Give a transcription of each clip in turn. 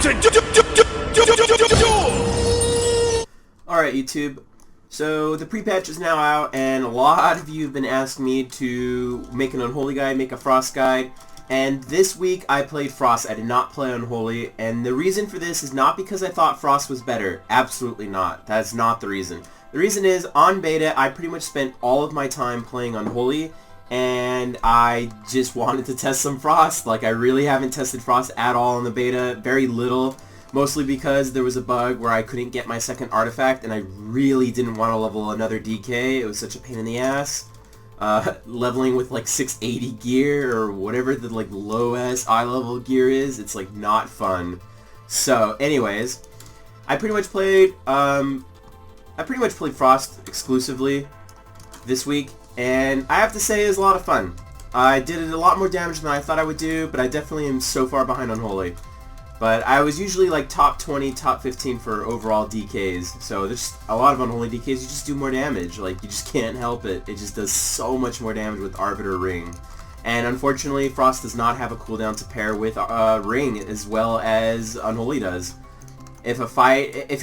Alright YouTube, so the pre-patch is now out and a lot of you have been asking me to make an Unholy guide, make a Frost guide, and this week I played Frost. I did not play Unholy, and the reason for this is not because I thought Frost was better. Absolutely not. That's not the reason. The reason is, on beta, I pretty much spent all of my time playing Unholy, and I just wanted to test some Frost. Like, I really haven't tested Frost at all in the beta, very little. Mostly because there was a bug where I couldn't get my second artifact, and I really didn't want to level another DK. It was such a pain in the ass. Leveling with like 680 gear or whatever the like low-ass eye level gear is, it's like not fun. So, anyways, I pretty much played Frost exclusively this week, and I have to say it was a lot of fun. I did a lot more damage than I thought I would do, but I definitely am so far behind Unholy. But I was usually like top 20, top 15 for overall DKs. So there's a lot of Unholy DKs, you just do more damage. Like, you just can't help it. It just does so much more damage with Arbiter Ring. And unfortunately, Frost does not have a cooldown to pair with Ring as well as Unholy does. If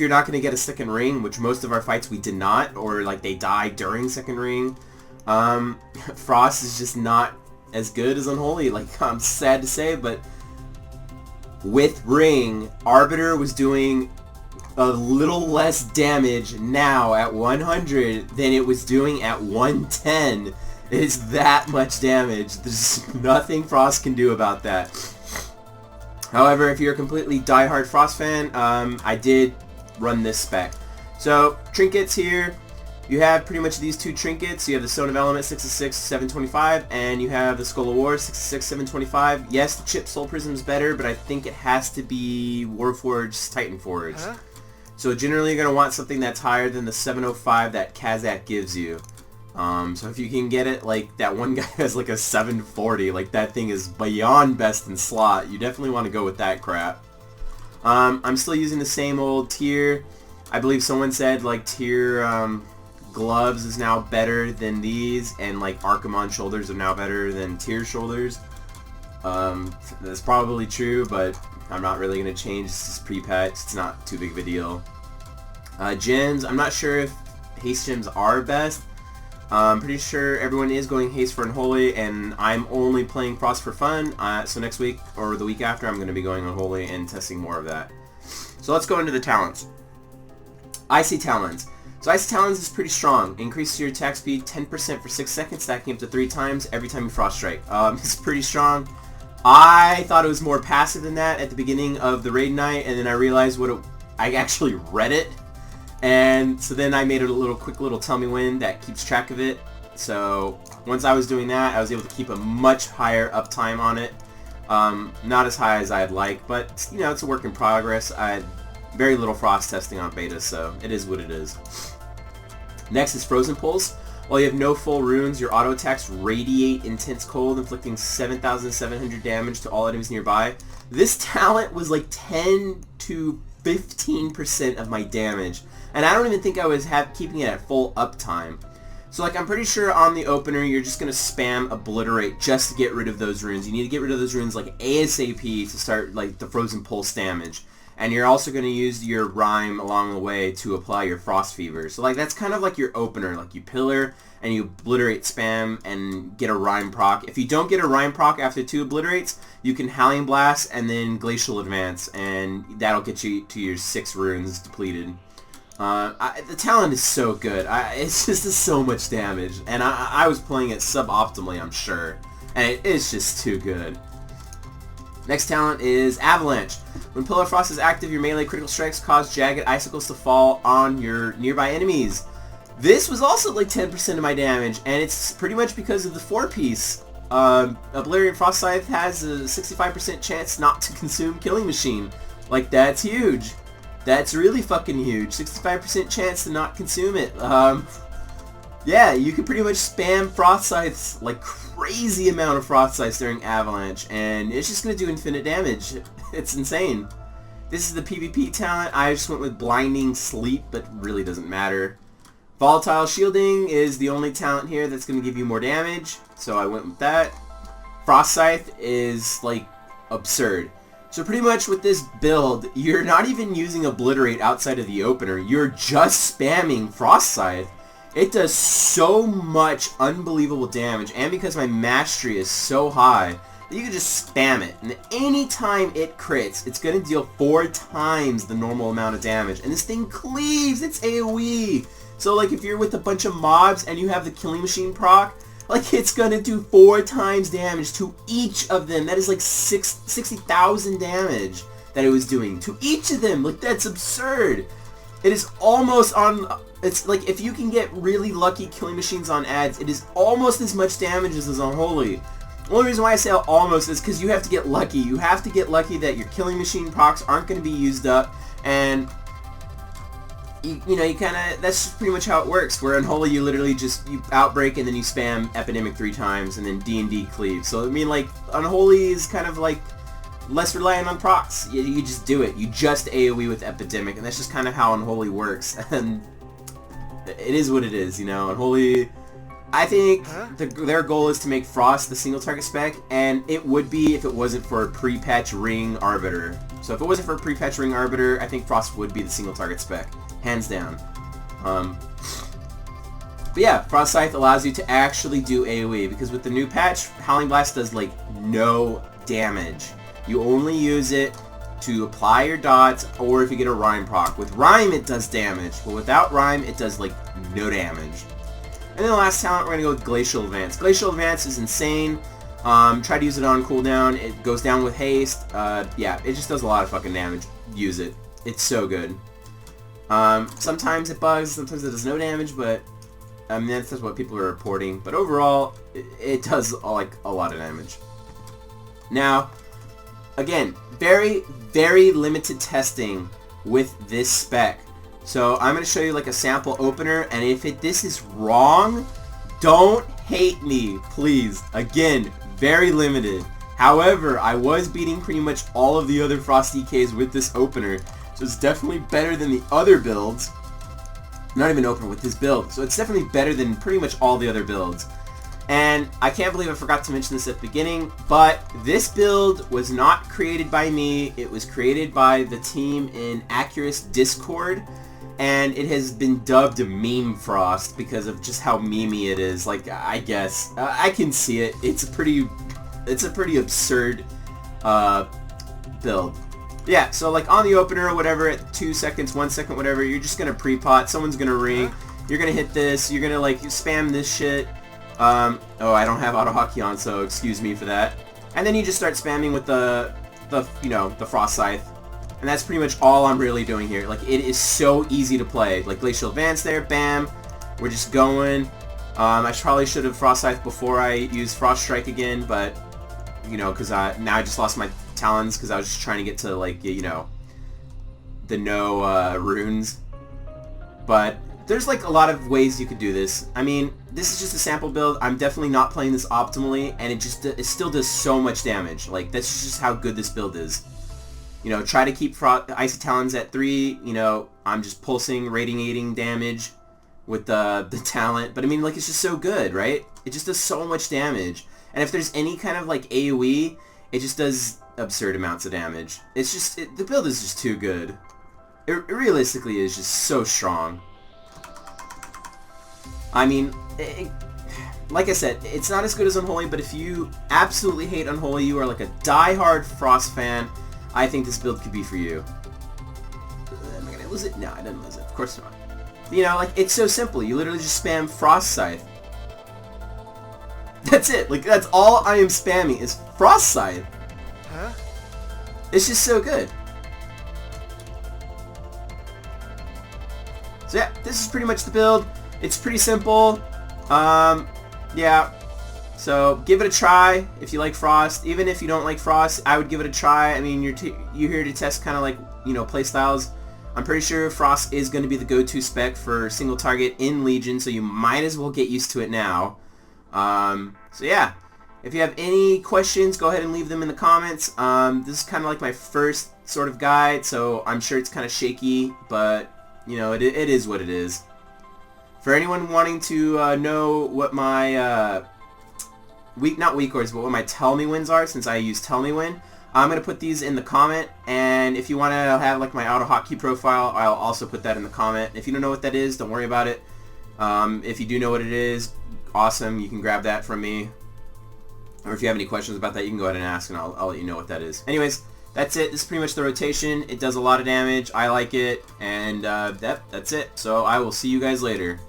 you're not going to get a second Ring, which most of our fights we did not, or like they die during second Ring, Frost is just not as good as Unholy. Like, I'm sad to say, but with Ring, Arbiter was doing a little less damage now at 100 than it was doing at 110. It is that much damage. There's nothing Frost can do about that. However, if you're a completely diehard Frost fan, I did run this spec. So, trinkets here. You have pretty much these two trinkets. You have the Stone of Element 6/6, 725, and you have the Skull of War 6/6, 725. Yes, the Chip Soul Prism is better, but I think it has to be Warforged, Titanforged. Huh? So generally you're going to want something that's higher than the 705 that Kazakh gives you. So if you can get it, like that one guy has like a 740, like that thing is beyond best in slot. You definitely want to go with that crap. I'm still using the same old tier. I believe someone said like tier gloves is now better than these, and like Archimon shoulders are now better than tier shoulders. That's probably true, but I'm not really going to change. This is pre-patch. It's not too big of a deal. Gems, I'm not sure if haste gems are best. I'm pretty sure everyone is going haste for Unholy, and I'm only playing Frost for fun. So next week or the week after, I'm going to be going Unholy and testing more of that. So let's go into the talents. Icy Talons. So Icy Talons is pretty strong. Increases your attack speed 10% for 6 seconds, stacking up to 3 times every time you Frost Strike. It's pretty strong. I thought it was more passive than that at the beginning of the raid night, and then I realized I actually read it. And so then I made a quick little tell me when that keeps track of it. So once I was doing that, I was able to keep a much higher uptime on it. Not as high as I'd like, but you know, it's a work in progress. I had very little Frost testing on beta, so it is what it is. Next is Frozen Pulse. While you have no full runes, your auto attacks radiate intense cold, inflicting 7,700 damage to all enemies nearby. This talent was like 10 to 15% of my damage, and I don't even think I was keeping it at full uptime. So like, I'm pretty sure on the opener you're just going to spam Obliterate just to get rid of those runes. You need to get rid of those runes like ASAP to start like the Frozen Pulse damage. And you're also going to use your Rhyme along the way to apply your Frost Fever. So like, that's kind of like your opener. Like, you Pillar and you Obliterate spam and get a Rhyme proc. If you don't get a Rhyme proc after 2 Obliterates, you can Howling Blast and then Glacial Advance, and that'll get you to your 6 runes depleted. The talent is so good. It's just so much damage, and I was playing it suboptimally, I'm sure, and it's just too good. Next talent is Avalanche. When Pillar Frost is active, your melee critical strikes cause jagged icicles to fall on your nearby enemies. This was also like 10% of my damage, and it's pretty much because of the 4-piece. Obliterating Frost Scythe has a 65% chance not to consume Killing Machine. Like, that's huge. That's really fucking huge. 65% chance to not consume it. Yeah, you can pretty much spam Frost Scythes, like crazy amount of Frost Scythes during Avalanche, and it's just going to do infinite damage. It's insane. This is the PvP talent. I just went with Blinding Sleep, but really doesn't matter. Volatile Shielding is the only talent here that's going to give you more damage, so I went with that. Frost Scythe is, like, absurd. So pretty much with this build, you're not even using Obliterate outside of the opener. You're just spamming Frost Scythe. It does so much unbelievable damage, and because my mastery is so high, you can just spam it. And anytime it crits, it's going to deal 4 times the normal amount of damage. And this thing cleaves! It's AoE! So like if you're with a bunch of mobs and you have the Killing Machine proc, like it's going to do 4 times damage to each of them. That is like 60,000 damage that it was doing to each of them. Like that's absurd. It is almost on... It's like if you can get really lucky Killing Machines on ads, it is almost as much damage as is Unholy. The only reason why I say almost is because you have to get lucky. You have to get lucky that your Killing Machine procs aren't going to be used up, and you know, you kind of, that's just pretty much how it works. Where Unholy, you literally just, you Outbreak and then you spam Epidemic 3 times and then D&D cleave. So, I mean, like, Unholy is kind of like less reliant on procs. You just do it. You just AoE with Epidemic, and that's just kind of how Unholy works. And it is what it is, you know. Unholy, I think their goal is to make Frost the single target spec, and it would be if it wasn't for a pre-patch Ring Arbiter. So if it wasn't for a pre-patch Ring Arbiter, I think Frost would be the single target spec. Hands down. But yeah, Frost Scythe allows you to actually do AoE, because with the new patch, Howling Blast does like no damage. You only use it to apply your dots, or if you get a Rhyme proc. With Rhyme it does damage, but without Rhyme it does like no damage. And then the last talent, we're going to go with Glacial Advance. Glacial Advance is insane. Try to use it on cooldown. It goes down with haste. Yeah, it just does a lot of fucking damage. Use it. It's so good. Sometimes it bugs, sometimes it does no damage, but I mean, that's what people are reporting. But overall, it does like a lot of damage. Now, again, very, very limited testing with this spec. So I'm going to show you like a sample opener, and if this is wrong, don't hate me, please. Again, very limited. However, I was beating pretty much all of the other Frost DKs with this opener, so it's definitely better than the other builds. Not even opener with this build, so it's definitely better than pretty much all the other builds. And I can't believe I forgot to mention this at the beginning, but this build was not created by me. It was created by the team in Accurus Discord. And it has been dubbed Meme Frost because of just how memey it is. Like, I guess I can see it. It's a pretty absurd build. Yeah, so like on the opener or whatever, at 2 seconds, 1 second, whatever, you're just gonna pre-pot. Someone's gonna ring. You're gonna hit this. You're gonna like spam this shit. Oh, I don't have auto hockey on, so excuse me for that. And then you just start spamming with the you know, the Frost Scythe. And that's pretty much all I'm really doing here. Like, it is so easy to play. Like, Glacial Advance there, bam. We're just going. I probably should have Frost Scythe before I used Frost Strike again, but, you know, because now I just lost my Talons because I was just trying to get to, like, you know, the no runes. But there's, like, a lot of ways you could do this. I mean, this is just a sample build. I'm definitely not playing this optimally, and it still does so much damage. Like, that's just how good this build is. You know, try to keep Icy Talons at 3, you know, I'm just pulsing, radiating damage with the talent. But I mean, like, it's just so good, right? It just does so much damage. And if there's any kind of, like, AoE, it just does absurd amounts of damage. It's just, the build is just too good. It realistically is just so strong. I mean, like I said, it's not as good as Unholy, but if you absolutely hate Unholy, you are like a die-hard Frost fan, I think this build could be for you. Am I gonna lose it? No, I didn't lose it. Of course not. You know, like, it's so simple. You literally just spam Frost Scythe. That's it. Like, that's all I am spamming is Frost Scythe. Huh? It's just so good. So yeah, this is pretty much the build. It's pretty simple. Yeah. So give it a try if you like Frost. Even if you don't like Frost, I would give it a try. I mean, you're here to test kind of like, you know, playstyles. I'm pretty sure Frost is going to be the go-to spec for single target in Legion, so you might as well get used to it now. So yeah, if you have any questions, go ahead and leave them in the comments. This is kind of like my first sort of guide, so I'm sure it's kind of shaky, but you know, it is what it is. For anyone wanting to know what my not weak orders, but what my Tell Me Wins are, since I use Tell Me Win, I'm going to put these in the comment, and if you want to have like my auto hotkey profile, I'll also put that in the comment. If you don't know what that is, don't worry about it. If you do know what it is, awesome, you can grab that from me. Or if you have any questions about that, you can go ahead and ask, and I'll let you know what that is. Anyways, that's it. This is pretty much the rotation. It does a lot of damage. I like it, and that's it. So I will see you guys later.